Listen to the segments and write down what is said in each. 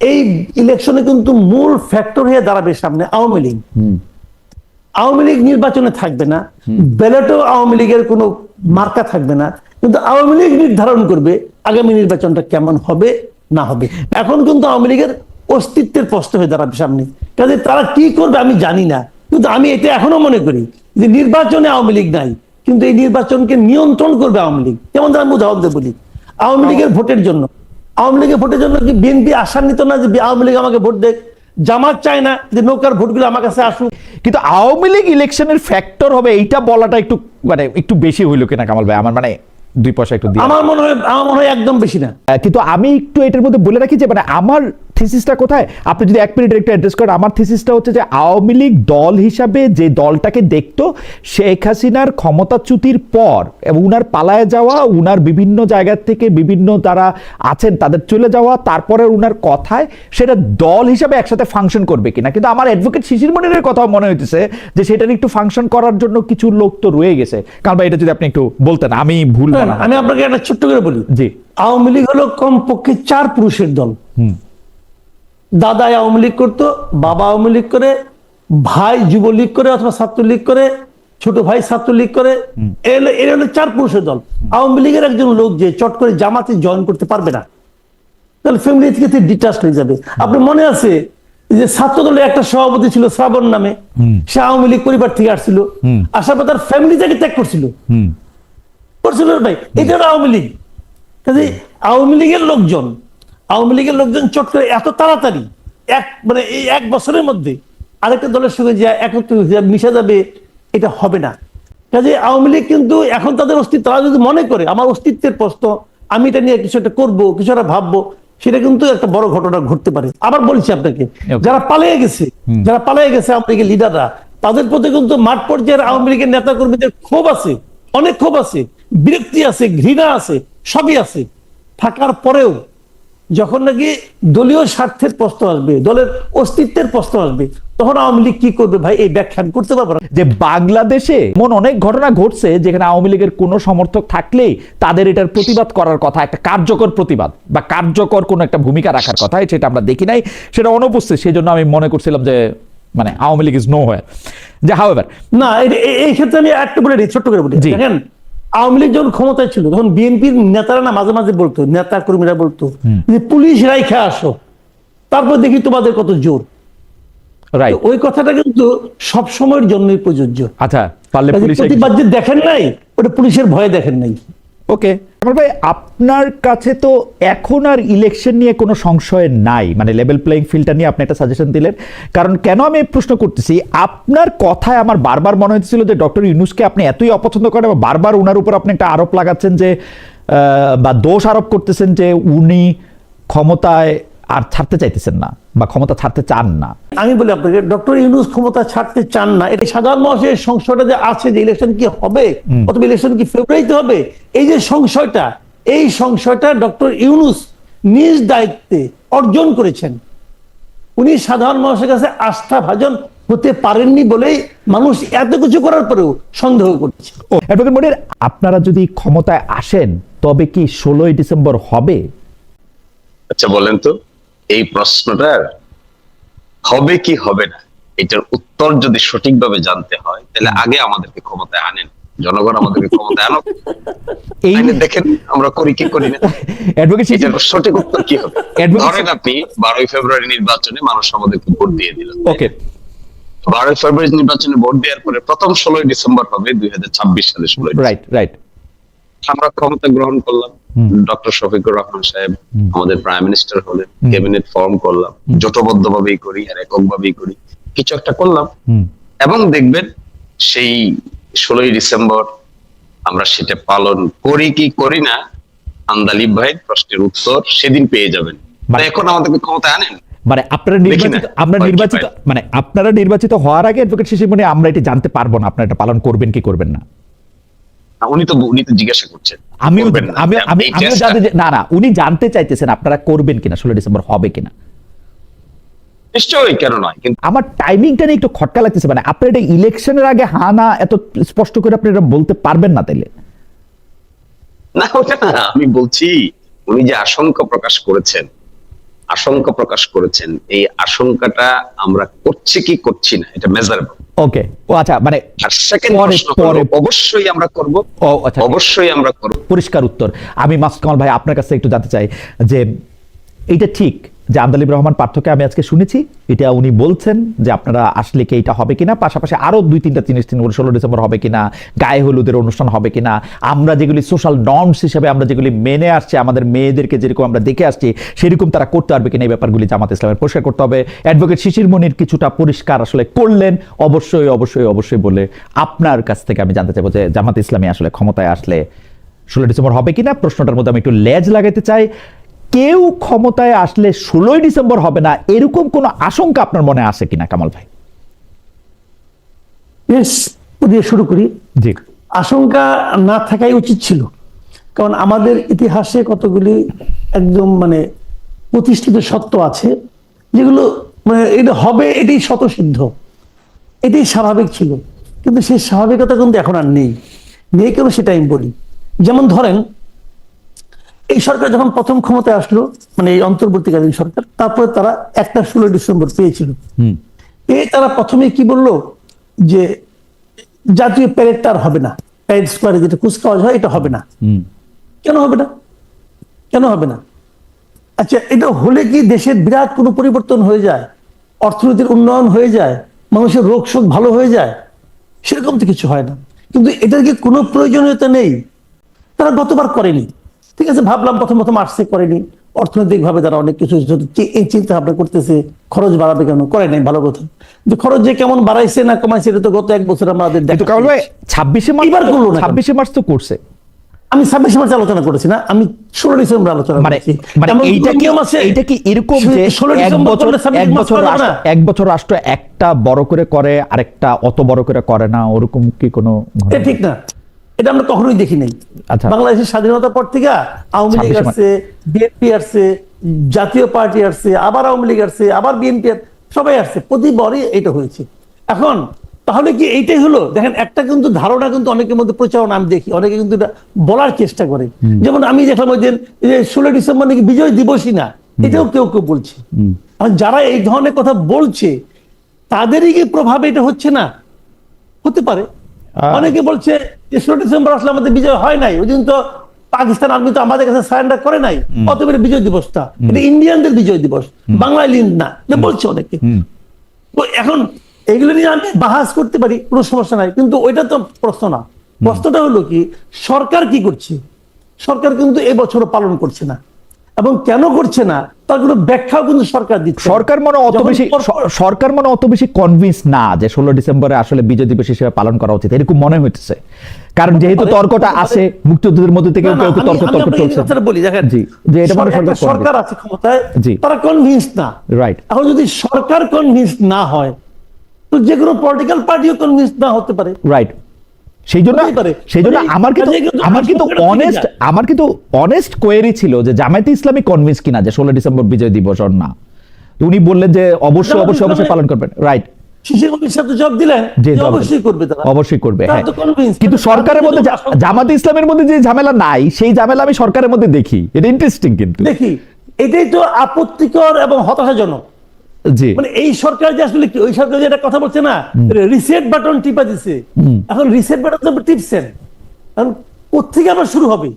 এই ইলেকশনে কিন্তু মূল ফ্যাক্টর হয়ে দাঁড়াবে সামনে আওয়ামী লীগ। আওয়ামী লীগ নির্বাচনে থাকবে না, ব্যালটেও আওয়ামী লীগের কোনো মার্কা থাকবে না, কিন্তু আওয়ামী লীগ নির্ধারণ করবে আগামী নির্বাচনটা কেমন হবে না হবে। এখন কিন্তু আওয়ামী লীগের অস্তিত্বের প্রশ্ন হয়ে দাঁড়াবে সামনে, কাজে তারা কি করবে আমি জানি না, কিন্তু আমি এটা এখনো মনে করি যে নির্বাচনে আওয়ামী লীগ নাই, কিন্তু এই নির্বাচনকে নিয়ন্ত্রণ করবে আওয়ামী লীগ। যেমন আমি উদাহরণ দিয়ে বলি, আওয়ামী লীগের ভোটের জন্য কি বিএনপি আশা নিত না যে আওয়ামী লীগ আমাকে ভোট দেয়? জামাত চায় না যে নৌকার ভোটগুলো আমার কাছে আসুক। কিন্তু আওয়ামী লীগ ইলেকশনের ফ্যাক্টর হবে এইটা বলাটা একটু একটু বেশি হইলো কিনা কামাল ভাই? আমার দুই পয়সা একটু আমার মনে হয় একদম বেশি না। কিন্তু আমি একটু এটার মধ্যে বলে রাখি যে আমার থিসিসটা কোথায়, আপনি যদি 1 মিনিট একটু অ্যাড্রেস করেন। আমার থিসিসটা হচ্ছে যে আওয়ামী লীগ দল হিসাবে যে দলটাকে দেখতো শেখ হাসিনার ক্ষমতাচ্যুতির পর এবং উনার পালায় যাওয়া, উনার বিভিন্ন জায়গা থেকে বিভিন্ন যারা আছেন তাদের চলে যাওয়া, তারপরে উনার কথায় সেটা দল হিসাবে একসাথে ফাংশন করবে কিনা। কিন্তু আমার অ্যাডভোকেট শিশির মনিরের কথা মনে হইতেছে যে সেটা একটু ফাংশন করার জন্য কিছু লোক তো রয়ে গেছে। কারণ ভাই এটা যদি আপনি একটু বলতেন, আমি ভুল বললাম। আমি আপনাকে একটা ছোট্ট করে বলি, জি, আওয়ামী লীগ হলো কমপক্ষে 4 পুরুষের দল। দাদা আওয়ামী লীগ করতো, বাবা আওয়ামী লীগ করে, ভাই যুবলীগ করে অথবা ছাত্রলীগ করে, ছোট ভাই ছাত্রলীগ করে, এর হলো 4 পুরুষের দল। আওয়ামী লীগের একজন লোক যে চট করে জামাতে জয়েন করতে পারবে না, তাহলে ফ্যামিলি থেকে ডিটাচ হয়ে যাবে। আপনার মনে আছে যে ছাত্র দলের একটা সভাপতি ছিল শ্রাবণ নামে, সে আওয়ামী লীগ পরিবার থেকে আসছিল, আসার পর তার ফ্যামিলি থেকে ত্যাগ করছিল ভাই। এটা হলো আওয়ামী লীগ। কাজে আওয়ামী লীগের লোকজন চট করে এত তাড়াতাড়ি এই 1 বছরের মধ্যে আরেকটা দলের সঙ্গে যে একত্রিত মিশে যাবে, এটা হবে না। কাজে আওয়ামী লীগ কিন্তু এখন তাদের অস্তিত্ব, তারা যদি মনে করে আমার অস্তিত্বের প্রশ্ন, আমি এটা নিয়ে কিছু একটা করবো, কিছু একটা ভাববো, সেটা কিন্তু একটা বড় ঘটনা ঘটতে পারে। আবার বলছি আপনাকে, যারা পালিয়ে গেছে আওয়ামী লীগের লিডাররা, তাদের প্রতি কিন্তু মাঠ পর্যায়ের আওয়ামী লীগের নেতা কর্মীদের ক্ষোভ আছে, অনেক ক্ষোভ আছে, বিরক্তি আছে, ঘৃণা আছে, সবই আছে। থাকার পরেও যখন নাকি দলীয় স্বার্থের প্রশ্ন আসবে, দলের অস্তিত্বের প্রশ্ন আসবে, তখন আওয়ামী লীগ কি করবে ভাই, এই ব্যাখ্যা করতে পারবো না। যে বাংলাদেশে এমন অনেক ঘটনা ঘটছে যেখানে আওয়ামী লীগের কোনো সমর্থক থাকলেই তাদের এটার প্রতিবাদ করার কথা, একটা কার্যকর প্রতিবাদ বা কার্যকর কোনো একটা ভূমিকা রাখার কথা, সেটা আমরা দেখি নাই, সেটা অনুপস্থিত। সেই জন্য আমি মনে করছিলাম যে Awami League is know where. যে হাউএভার না, এই ক্ষেত্রে আমি একটা বলে দিই, ছোট্ট করে বলি। দেখেন, আওয়ামী লীগ যখন ক্ষমতায় ছিল তখন বিএনপির নেতারা না মাঝে মাঝে বলতো, নেতা কর্মীরা বলতো যে পুলিশ রাইখা আসো, তারপর দেখি তোমাদের কত জোর। ওই কথাটা কিন্তু সব সময়ের জন্যই প্রযোজ্য। আচ্ছা, পারলে পুলিশ প্রতিবাদ যে দেখেন নাই, ওটা পুলিশের ভয়ে দেখেন নাই। ওকে ভাই, আপনার কাছে তো এখন আর ইলেকশন নিয়ে কোনো সংশয় নাই, লেভেল প্লেইং ফিল্ডটা নিয়ে আপনি একটা সাজেশন দিলেন। কারণ কেন আমি প্রশ্ন করতেছি, আপনার কথায় আমার বারবার মনে হচ্ছিল যে ডক্টর ইউনূসকে আপনি এতই অপছন্দ করেন, বারবার উনার উপর আপনি একটা আরোপ লাগাচ্ছেন যে বা দোষ আরোপ করতেছেন যে উনি ক্ষমতায় আর ছাড়তে চাইতেছেন না বা ক্ষমতা ছাড়তে চান না। আমি বলি আপনাকে, ডক্টর ইউনূস ক্ষমতা ছাড়তে চান না, এটা সাধারণ মানুষের সংশয়টা যে আছে যে ইলেকশন কি হবে অথবা ইলেকশন কি ফেব্রুয়ারিতে হবে, এই যে সংশয়টা ডক্টর ইউনূস নিজ দায়িত্বে অর্জন করেছেন। উনি সাধারণ মানুষের কাছে আস্থা ভাজন হতে পারেননি বলেই মানুষ এত কিছু করার পরেও সন্দেহ করছে। অ্যাডভোকেট মনির, আপনারা যদি ক্ষমতায় আসেন তবে কি 16ই ডিসেম্বর হবে? আচ্ছা বলেন তো, এই প্রশ্নটার হবে কি হবে না এটার উত্তর যদি সঠিকভাবে জানতে হয়, তাহলে আগে আমাদেরকে ক্ষমতায় আনেন, জনগণ আমাদেরকে ক্ষমতায় আনুক, দেখেন আমরা করি কি করি না। এটার সঠিক উত্তর কি হবে? ধরেন আপনি 12ই ফেব্রুয়ারি নির্বাচনে মানুষ আমাদেরকে ভোট দিয়ে দিল। ওকে, 12ই ফেব্রুয়ারি নির্বাচনে ভোট দেওয়ার পরে প্রথম 16ই ডিসেম্বর হবে 2026 সালে 16ই। রাইট। আমরা ক্ষমতা গ্রহণ করলাম, ডক্টর শফিকুর রহমান সাহেব আমাদের প্রাইম মিনিস্টার হলেন, ক্যাবিনেট ফর্ম করলাম, জোটবদ্ধ ভাবেই করি আর একক ভাবেই করি, কিছু একটা করলাম, এবং দেখবেন সেই 16ই ডিসেম্বর আমরা সেটা পালন করি কি করি না, আন্দালিব ভাইয়ের প্রশ্নের উত্তর সেদিন পেয়ে যাবেন। এখন আমাদেরকে ক্ষমতায় আনেন, আপনারা নির্বাচিত হওয়ার আগে অ্যাডভোকেট শিশির মনির আমরা এটা জানতে পারবো না আপনারা এটা পালন করবেন কি করবেন না। উনি তো জিজ্ঞাসা করছেন, উনি জানতে চাইতেছেন আপনারা করবেন কিনা, 16 ডিসেম্বর হবে কিনা। নিশ্চয়ই, কেন নয়, কিন্তু আমার টাইমিংটা নিয়ে একটু খটকা লাগতেছে। আপনারা এটা ইলেকশনের আগে না এত স্পষ্ট করে আপনি এটা বলতে পারবেন না তাইলে? না, ওটা না, আমি বলছি উনি যে আশঙ্কা প্রকাশ করেছেন আশঙ্কা প্রকাশ করেছেন, এই আশঙ্কাটা আমরা করছি কি করছি না এটা মেজারেবল। ওকে, ও আচ্ছা, মানে আর সেকেন্ড প্রশ্ন হলো, অবশ্যই আমরা করব, ও আচ্ছা, অবশ্যই আমরা করব। পরিষ্কার উত্তর। আমি মাসুদ কামাল ভাই আপনার কাছে একটু জানতে চাই যে এইটা ঠিক যে আন্দালিব রহমান পার্থকে আমি আজকে শুনেছি, এটা উনি বলছেন যে আপনারা আসলে কি এটা হবে কিনা, পাশাপাশি আরো 2-3টা জিনিস তিনি 16 ডিসেম্বর হবে কিনা, গায়ে হলুদের অনুষ্ঠান হবে কিনা, আমরা যেগুলি সোশ্যাল নর্মস হিসেবে আমরা যেগুলি মেনে আসছি, আমাদের মেয়েদেরকে যেরকম আমরা দেখে আসছি সেরকম তারা করতে পারবে কিনা, এই ব্যাপারগুলি জামাত ইসলামের পরিষ্কার করতে হবে। অ্যাডভোকেট শিশির মনির কিছুটা পরিষ্কার আসলে করলেন, অবশ্যই অবশ্যই অবশ্যই বলে আপনার কাছ থেকে আমি জানতে চাইবো যে জামাত ইসলামী আসলে ক্ষমতায় আসলে 16 ডিসেম্বর হবে কিনা। প্রশ্নটার মধ্যে আমি একটু লেজ লাগাইতে চাই, কেউ ক্ষমতায় আসলে 16 ডিসেম্বর হবে না এরকম কোন আশঙ্কা আপনার মনে আছে কিনা কামাল ভাই? দিয়ে শুরু করি। জি, আশঙ্কা না থাকাই উচিত ছিল, কারণ আমাদের ইতিহাসে কতগুলি একদম মানে প্রতিষ্ঠিত সত্য আছে যেগুলো মানে এটা হবে, এটাই স্বতঃসিদ্ধ, এটাই স্বাভাবিক ছিল, কিন্তু সেই স্বাভাবিকতা কিন্তু এখন আর নেই। নেই কেন সেটা আমি বলি। যেমন ধরেন, এই সরকার যখন প্রথম ক্ষমতায় আসলো, মানে এই অন্তর্বর্তীকালীন সরকার, তারপরে তারা একটা 16 ডিসেম্বর পেয়েছিল। তারা প্রথমে কি বললো যে জাতীয় প্যারেডটা আর হবে না, প্যারেড স্কোয়ারে যেটা কুচকাওয়াজ হয় এটা হবে না। কেন হবে না? কেন হবে না? আচ্ছা, এটা হলে কি দেশের বিরাট কোনো পরিবর্তন হয়ে যায়, অর্থনীতির উন্নয়ন হয়ে যায়, মানুষের রোগ শোক ভালো হয়ে যায়? সেরকম তো কিছু হয় না। কিন্তু এটার কি কোনো প্রয়োজনীয়তা নেই? তারা গতবার করেনি, ঠিক আছে, ভাবলাম প্রথম প্রথম আসছে, করেনি। অর্থনৈতিক ভাবে তারা অনেক কিছু এই চিন্তা ভাবনা করতেছে, খরচ বাড়াবে কেন, করে নাই, ভালো কথা। যে খরচ যে কেমন বাড়াইছে না কমাইছে এটা তো গত এক বছর আমাদের দেখা। 26শে মার্চ তো করছে। আমি 26 মার্চ আলোচনা করেছি না, আমি 16 ডিসেম্বর আলোচনা করেছি। এইটা কি এরকম যে এক বছর রাষ্ট্র একটা বড় করে করে আরেকটা অত বড় করে করে না, ওরকম কি কোনো? ঠিক না, এটা আমরা কখনোই দেখি নাই। আচ্ছা, বাংলাদেশের স্বাধীনতার পর থেকে আওয়ামী লীগ আসছে, বিএনপি আসছে, জাতীয় পার্টি আসছে, আবার আওয়ামী লীগ আসছে, আবার বিএনপি, সবাই আসছে, প্রতিবারই এটা হয়েছে। এখন তাহলে কি এইটাই হলো? দেখেন, একটা কিন্তু ধারণা কিন্তু অনেকের মধ্যে প্রচারণা আমি দেখি, অনেকে কিন্তু এটা বলার চেষ্টা করে। যেমন আমি দেখলাম ওই দিন যে 16 ডিসেম্বর নাকি বিজয় দিবসই না, এটাও কেউ কেউ বলছে। যারা এই ধরনের কথা বলছে তাদেরই কি প্রভাবে এটা হচ্ছে না? হতে পারে। অনেকে বলছে যে 16 ডিসেম্বর আসলে আমাদের বিজয় হয় নাই, ওই দিন তো পাকিস্তান আর্মি তো আমাদের কাছে সারেন্ডার করে নাই, অতএব বিজয় দিবসটা এটা ইন্ডিয়ানদের বিজয় দিবস, বাংলায় না, এটা বলছে অনেকে। তো এখন এগুলো নিয়ে আমি বাহাস করতে পারি, কোনো সমস্যা নাই, কিন্তু ওইটা তো প্রশ্ন না। প্রশ্নটা হলো কি, সরকার কি করছে? সরকার কিন্তু এবছরও পালন করছে না, এবং কেন করছে না তার কোনো ব্যাখ্যাও কিন্তু সরকার দিচ্ছে। সরকার মনে অত বেশি কনভিন্স না যে 16 ডিসেম্বরে আসলে বিজয় দিবস হিসেবে পালন করা উচিত, এরকম মনে হইতেছে। কারণ যেহেতু তর্কটা আছে মুক্তিযুদ্ধের মধ্যে থেকে তর্ক চলছে। বলি দেখেন, যে এটা মানে সরকার আছে ক্ষমতায়, তারা কনভিন্স না, রাইট? এখন যদি সরকার কনভিন্স না হয় তো যে কোনো পলিটিক্যাল পার্টিও কনভিন্স না হতে পারে, রাইট? সেই জন্য আমার কিন্তু অনেস্ট কোয়েরি ছিল যে জামায়াতে ইসলামী কনভিন্স কিনা যে 16 ডিসেম্বর বিজয় দিবস না। উনি বললেন যে অবশ্যই অবশ্যই অবশ্যই পালন করবেন, রাইট? অবশ্যই করবে, হ্যাঁ। কিন্তু সরকারের মধ্যে জামায়াতে ইসলামের মধ্যে যে ঝামেলা নাই, সেই ঝামেলা আমি সরকারের মধ্যে দেখি। এটা ইন্টারেস্টিং, কিন্তু দেখি এটাই তো আপত্তিকর এবং হতাশাজনক। জি, মানে এই সরকার যে আসলে ওই সরকার যে একটা কথা বলছে না, রিসেট বাটন টিপা দিছে, এখন রিসেট বাটন তো টিপছেন, এখন কোথেকে আবার শুরু হবে?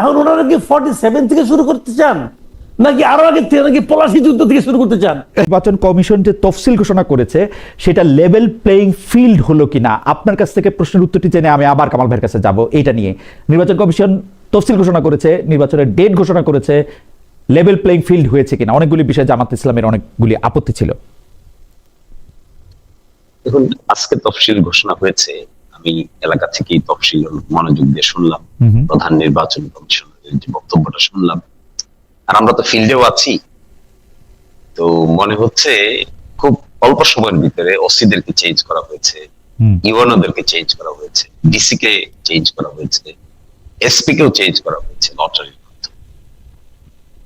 এখন ওনারা কি 47 থেকে শুরু করতে চান, নাকি আরো আগে নাকি পলাশী যুদ্ধ থেকে শুরু করতে চান? নির্বাচন কমিশন যে তফসিল ঘোষণা করেছে সেটা লেভেল প্লেইং ফিল্ড হলো কিনা, আপনার কাছ থেকে প্রশ্নের উত্তরটি জেনে আমি আবার কামাল ভাইয়ের কাছে যাব। এটা নিয়ে নির্বাচন কমিশন তফসিল ঘোষণা করেছে, নির্বাচনের ডেট ঘোষণা করেছে, লেভেল প্লেইং ফিল্ড হয়েছে কিনা, অনেকগুলি বিষয়ে জামাত ইসলামের অনেকগুলি আপত্তি ছিল। এখন আজকে তফসিল ঘোষণা হয়েছে, আমি এলাকা থেকেই তফসিল মনোযোগ দিয়ে শুনলাম, প্রধান নির্বাচন কমিশনের যে বক্তব্যটা শুনলাম, আর আমরা তো ফিল্ডেও আছি, তো মনে হচ্ছে খুব অল্প সময়ের ভিতরে ওসিদেরকে চেঞ্জ করা হয়েছে, ইউএনওদেরকে চেঞ্জ করা হয়েছে, ডিসি কে চেঞ্জ করা হয়েছে, এসপি কেও চেঞ্জ করা হয়েছে লটারির মাধ্যমে।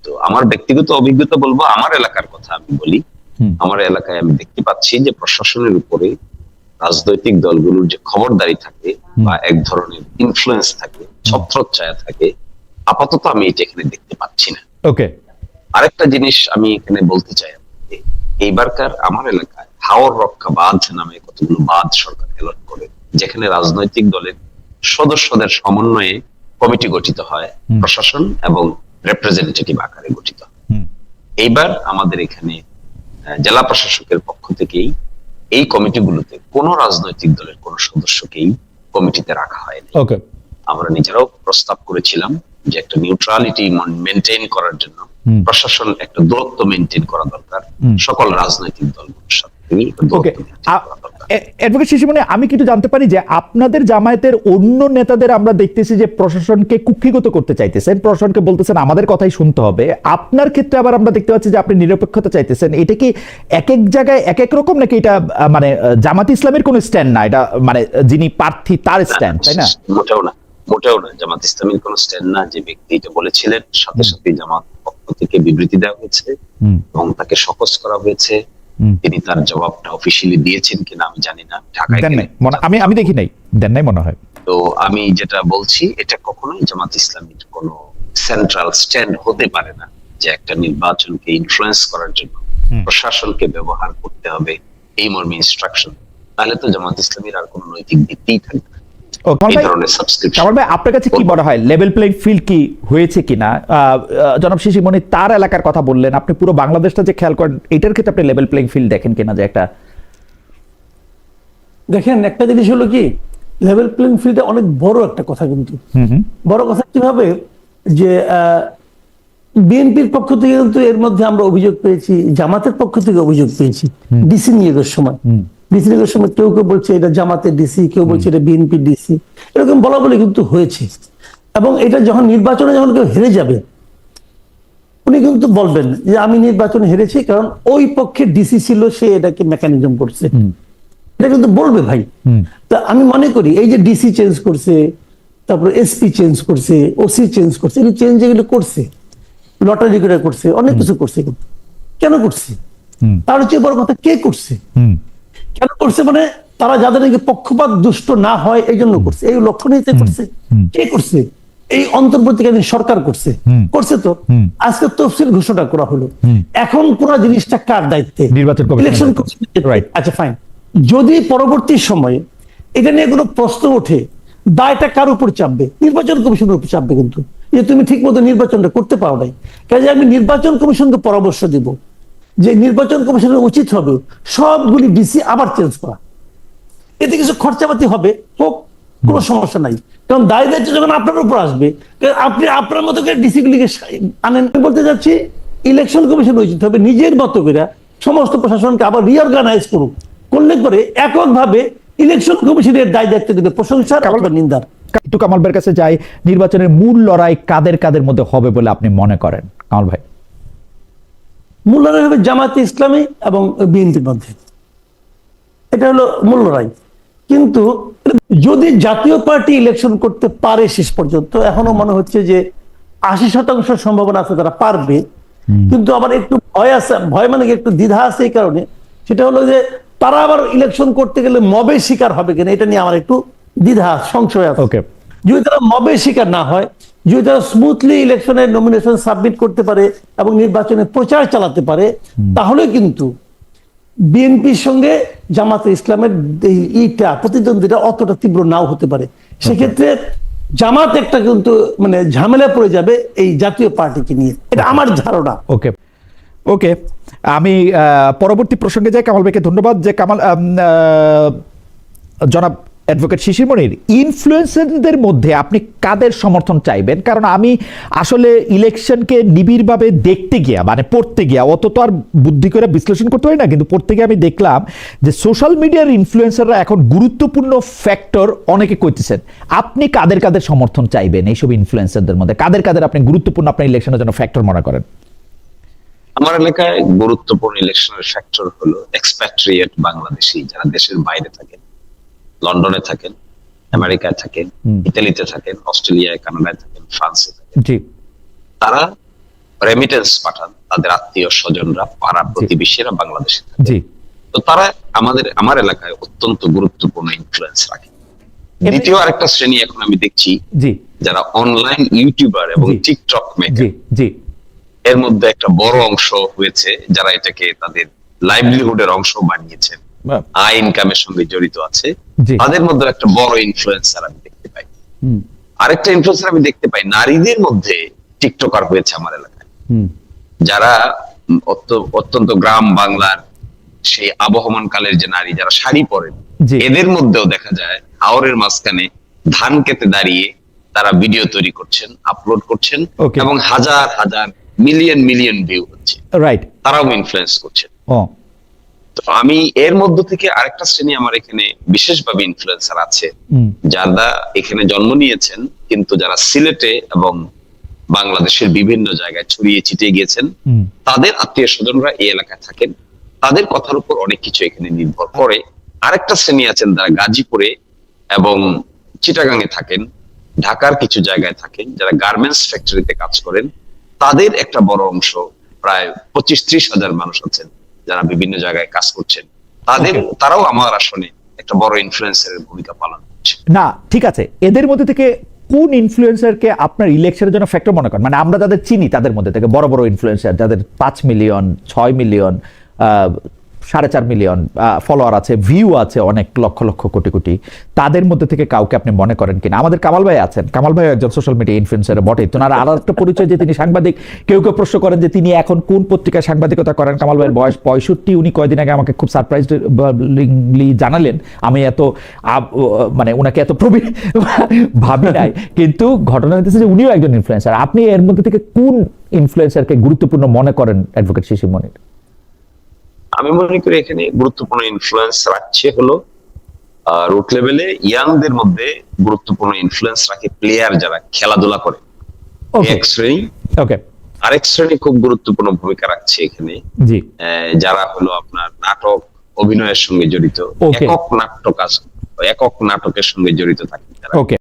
তো আমার ব্যক্তিগত অভিজ্ঞতা বলবো, আমার এলাকার কথা আমি বলি, আমার এলাকায় আমি দেখতে পাচ্ছি যে প্রশাসনের উপরে রাজনৈতিক দলগুলোর যে খবরদারি থাকে বা এক ধরনের ইনফ্লুয়েন্স থাকে, ছত্রচ্ছায়া থাকে, আপাতত আমি এটা এখানে দেখতে পাচ্ছি না। ওকে, আরেকটা জিনিস আমি এখানে বলতে চাই, এইবারকার আমার এলাকায় হাওর রক্ষা বাঁধ নামে কতগুলো বাঁধ সরকার এলট করে, যেখানে রাজনৈতিক দলের সদস্যদের সমন্বয়ে কমিটি গঠিত হয়, প্রশাসন এবং রিপ্রেজেন্টেটিভ আকারে গঠিত হয়। এইবার আমাদের এখানে জেলা প্রশাসকের পক্ষ থেকেই এই কমিটিগুলোতে কোন রাজনৈতিক দলের কোন সদস্যকেই কমিটিতে রাখা হয়নি। ওকে, আমরা নিজেরাও প্রস্তাব করেছিলাম যে একটা নিউট্রালিটি মেনটেন করার জন্য প্রশাসন একটা দূরত্ব মেনটেন করা দরকার সকল রাজনৈতিক দলগুলোর সাথে। ওকে, অ্যাডভোকেট শিশিরমণি, আমি কিন্তু জানতে পারি যে আপনাদের জামায়াতের অন্য নেতাদের আমরা দেখতেছি যে প্রশাসনকে কুক্ষিগত করতে চাইতেছেন, প্রশাসনকে বলতেছেন আমাদের কথাই শুনতে হবে। আপনার ক্ষেত্রে আবার আমরা দেখতে পাচ্ছি যে আপনি নিরপেক্ষতা চাইতেছেন। এটা কি এক এক জায়গায় এক এক রকম, নাকি এটা মানে জামাত ইসলামের কোন স্ট্যান্ড না, এটা মানে যিনি প্রার্থী তার স্ট্যান্ড, তাই না? মোটেও না জামাত ইসলামের কোন স্ট্যান্ড না। যে ব্যক্তি এটা বলেছিলেন সাথে সাথে জামাত পক্ষ থেকে বিবৃতি দেওয়া হয়েছে এবং তাকে শোকজ করা হয়েছে। তিনি তার জবাবটা অফিসিয়ালি দিয়েছেন কিনা আমি জানি না, ঢাকায় আমি দেখি নাই, দেন নাই মনে হয়। তো আমি যেটা বলছি, এটা কখনোই জামাত ইসলামের কোনো সেন্ট্রাল স্ট্যান্ড হতে পারে না যে একটা নির্বাচনকে ইনফ্লুয়েন্স করার জন্য প্রশাসনকে ব্যবহার করতে হবে এই মর্মে ইনস্ট্রাকশন। তাহলে তো জামাত ইসলামের আর কোনো নৈতিক ভিত্তিই থাকবে না। আপনার কাছে কি মনে হয় লেভেল প্লেইং ফিল্ড কি হয়েছে কিনা? জনাব শিশিরমণি তার এলাকার কথা বললেন, আপনি পুরো বাংলাদেশটা যে খেয়াল করেন, এটার ক্ষেত্রে আপনি লেভেল প্লেইং ফিল্ড দেখেন কিনা? যে একটা দেখেন, একটা জিনিস হলো কি, লেভেল প্লেইং ফিল্ডে অনেক বড় একটা কথা, কিন্তু বড় কথা কিভাবে যে বিএনপির পক্ষ থেকে কিন্তু এর মধ্যে আমরা অভিযোগ পেয়েছি, জামাতের পক্ষ থেকে অভিযোগ পেয়েছি ডিসি নিয়োগের সময়। ডিসি নিয়োগের সময় কেউ কেউ বলছে এটা জামাতের ডিসি, কেউ বলছে এটা বিএনপির ডিসি, এরকম বলা বলে কিন্তু হয়েছে। এবং এটা যখন নির্বাচনে যখন কেউ হেরে যাবে, উনি কিন্তু বলবেন যে আমি নির্বাচনে হেরেছি কারণ ওই পক্ষে ডিসি ছিল, সে এটাকে মেকানিজম করছে, এটা কিন্তু বলবে ভাই। তা আমি মনে করি এই যে ডিসি চেঞ্জ করছে, তারপরে এসপি চেঞ্জ করছে, ওসি চেঞ্জ করছে, এই চেঞ্জ যেগুলো করছে, লটারি করে করছে, অনেক কিছু করছে, কেন করছে? তার হচ্ছে বড় কথা কে করছে, কেন করছে, মানে তারা যাদের নাকি পক্ষপাত দুষ্ট না হয় এই জন্য করছে, এই লক্ষ্য নিতে করছে। কে করছে? এই অন্তর্বর্তীকালীন সরকার করছে, করছে তো। আজকে তফসিল ঘোষণা করা হলো, এখন পুরো জিনিসটা কার দায়িত্বে? নির্বাচন ইলেকশন কমিশন। আচ্ছা ফাইন, যদি পরবর্তী সময়ে এটা নিয়ে কোনো প্রশ্ন ওঠে, দায়টা কার উপর চাপবে? নির্বাচন কমিশনের উপর চাপবে। কিন্তু যে তুমি ঠিক মতো নির্বাচনটা করতে পারো নাই, কাজে আমি নির্বাচন কমিশনকে পরামর্শ দিব যে নির্বাচন কমিশনের উচিত হবে সবগুলি ডিসি আবার চেঞ্জ করা। এতে কিছু খরচাপাতি হবে, হোক, কোনো সমস্যা নাই, কারণ দায় দায়িত্ব যখন আপনার উপর আসবে, আপনি আপনার মতো করে ডিসি গুলিকে আনেন। বলতে যাচ্ছি ইলেকশন কমিশন উচিত হবে নিজের মতো করে সমস্ত প্রশাসনকে আবার রিঅর্গানাইজ করুক, করলে করে এককভাবে ইলেকশন কমিশনের দায় দায়িত্ব দেবে প্রশংসার অথবা নিন্দার। একটু কামাল ভাইয়ের কাছে যাই, নির্বাচনের মূল লড়াই কাদের কাদের মধ্যে হবে বলে আপনি মনে করেন কামাল ভাই? মূল লড়াই হবে জামায়াতে ইসলামী এবং বিএনপির মধ্যে, এটা হলো মূল লড়াই। কিন্তু যদি জাতীয় পার্টি ইলেকশন করতে পারে শেষ পর্যন্ত, এখনো মনে হচ্ছে যে 80% সম্ভাবনা আছে তারা পারবে, কিন্তু আবার একটু ভয় আছে, ভয় মানে একটু দ্বিধা আছে এই কারণে, সেটা হলো যে তারা আবার ইলেকশন করতে গেলে মবের শিকার হবে কিনা, এটা নিয়ে আমার একটু দ্বিধা সংশয় আছে। যদি তারা মবের শিকার না হয়, যদি তারা স্মুথলি ইলেকশনের নমিনেশন সাবমিট করতে পারে এবং নির্বাচনে প্রচার চালাতে পারে, তাহলে কিন্তু বিএনপির সঙ্গে জামাতে ইসলামের এইটা প্রতিদ্বন্দ্বিতা অতটা তীব্র নাও হতে পারে। সেক্ষেত্রে জামাত একটা কিন্তু মানে ঝামেলা পড়ে যাবে এই জাতীয় পার্টিকে নিয়ে, এটা আমার ধারণা। ওকে ওকে, আমি পরবর্তী প্রসঙ্গে যাই। কামাল ভাইকে ধন্যবাদ। যে কামাল, জনাব অ্যাডভোকেট শিশিরমণির ইনফ্লুয়েন্সারদের মধ্যে আপনি কাদের সমর্থন চাইবেন? কারণ আমি আসলে ইলেকশনকে নিবিড়ভাবে দেখতে গিয়া, মানে পড়তে গিয়া, অত তো আর বুদ্ধি করে বিশ্লেষণ করতে হয় না, কিন্তু পড়তে গিয়ে আমি দেখলাম যে সোশ্যাল মিডিয়ার ইনফ্লুয়েন্সাররা এখন গুরুত্বপূর্ণ ফ্যাক্টর অনেকে কইতেছেন। আপনি কাদের কাদের সমর্থন চাইবেন এইসব ইনফ্লুয়েন্সারদের মধ্যে? কাদের কাদের আপনি গুরুত্বপূর্ণ আপনার ইলেকশনের জন্য ফ্যাক্টর মনে করেন? আমার এলাকায় গুরুত্বপূর্ণ ইলেকশনের ফ্যাক্টর হলো এক্সপ্যাট্রিয়েট বাংলাদেশি যারা দেশের বাইরে থাকেন, লন্ডনে থাকেন, আমেরিকায় থাকেন, ইতালিতে থাকেন, অস্ট্রেলিয়ায়, কানাডায় থাকেন, ফ্রান্সে থাকেন। তারা রেমিটেন্স পাঠান তাদের আত্মীয় স্বজনরা, পাড়া প্রতিবেশীরা বাংলাদেশে থাকেন। তো তারা আমার এলাকায় অত্যন্ত গুরুত্বপূর্ণ ইনফ্লুয়েন্স রাখে। দ্বিতীয় আরেকটা শ্রেণী এখন আমি দেখছি যারা অনলাইন ইউটিউবার এবং টিকটক মেকার, এর মধ্যে একটা বড় অংশ হয়েছে যারা এটাকে তাদের লাইভলিহুডের অংশ বানিয়েছেন, আয় ইনকামের সঙ্গে জড়িত আছে, জি। তাদের মধ্যে একটা বড় ইনফ্লুয়েন্সার আমি দেখতে পাই। আরেকটা ইনফ্লুয়েন্সার আমি দেখতে পাই নারীদের মধ্যে টিকটকার হয়েছে আমার এলাকায়, যারা অত্যন্ত গ্রাম বাংলার সেই আবহমান কালের যে নারী যারা শাড়ি পরেন, জি। এদের মধ্যেও দেখা যায় হাওরের মাঝখানে ধান খেতে দাঁড়িয়ে তারা ভিডিও তৈরি করছেন, আপলোড করছেন, Okay. এবং হাজার হাজার মিলিয়ন মিলিয়ন ভিউ হচ্ছে, রাইট। তারাও ইনফ্লুয়েন্স করছেন। ও তো আমি এর মধ্য থেকে আরেকটা শ্রেণী আমার এখানে বিশেষভাবে ইনফ্লুয়েন্সার আছে, যারা এখানে জন্ম নিয়েছেন কিন্তু যারা সিলেটে এবং বাংলাদেশের বিভিন্ন জায়গায় ছড়িয়ে ছিটিয়ে গিয়েছেন, তাদের আত্মীয় স্বজনরা এই এলাকায় থাকেন, তাদের কথার উপর অনেক কিছু এখানে নির্ভর করে। আরেকটা শ্রেণী আছেন যারা গাজীপুরে এবং চিটাগাঙে থাকেন, ঢাকার কিছু জায়গায় থাকেন, যারা গার্মেন্টস ফ্যাক্টরিতে কাজ করেন, তাদের একটা বড় অংশ প্রায় 25-30 হাজার মানুষ আছেন যারা বিভিন্ন জায়গায় কাজ করছেন, তারাও আমার আসলে একটা বড় ইনফ্লুয়েন্সারের ভূমিকা পালন করছে। না, ঠিক আছে, এদের মধ্যে থেকে কোন ইনফ্লুয়েন্সারকে আপনার ইলেকশনের জন্য ফ্যাক্টর মনে করেন? মানে আমরা যাদের চিনি তাদের মধ্যে থেকে বড় বড় ইনফ্লুয়েন্সার যাদের 5 মিলিয়ন 6 মিলিয়ন 4.5 মিলিয়ন ফলোয়ার আছে, ভিউ আছে অনেক লক্ষ লক্ষ কোটি কোটি, তাদের মধ্যে থেকে কাউকে আপনি মনে করেন কিনা? আমাদের কামাল ভাই আছেন, কামাল ভাই একজন সোশ্যাল মিডিয়া ইনফ্লুয়েন্সার বটে, তো আর একটা পরিচয় যে তিনি সাংবাদিক। কেউ কেউ প্রশ্ন করেন যে তিনি এখন কোন পত্রিকায় সাংবাদিকতা করেন। কামাল ভাইয়ের বয়স 65, উনি কয়দিন আগে আমাকে খুব সারপ্রাইজলি জানালেন। আমি এত মানে ওনাকে এত প্রবীণ ভাবি নাই, কিন্তু ঘটনা হচ্ছে যে উনিও একজন ইনফ্লুয়েন্সার। আপনি এর মধ্যে থেকে কোন ইনফ্লুয়েন্সারকে গুরুত্বপূর্ণ মনে করেন অ্যাডভোকেট শিশির মনির? আমি মনে করি এখানে গুরুত্বপূর্ণ ইনফ্লুয়েন্স রাখছে হলো রুট লেভেলে ইয়াংদের মধ্যে গুরুত্বপূর্ণ ইনফ্লুয়েন্স রাখে প্লেয়ার যারা খেলাধুলা করে, এক শ্রেণী। ওকে। আরেক শ্রেণী খুব গুরুত্বপূর্ণ ভূমিকা রাখছে এখানে, জি। যারা হলো আপনার নাটক অভিনয়ের সঙ্গে জড়িত, একক নাটকের সঙ্গে জড়িত থাকে। ওকে।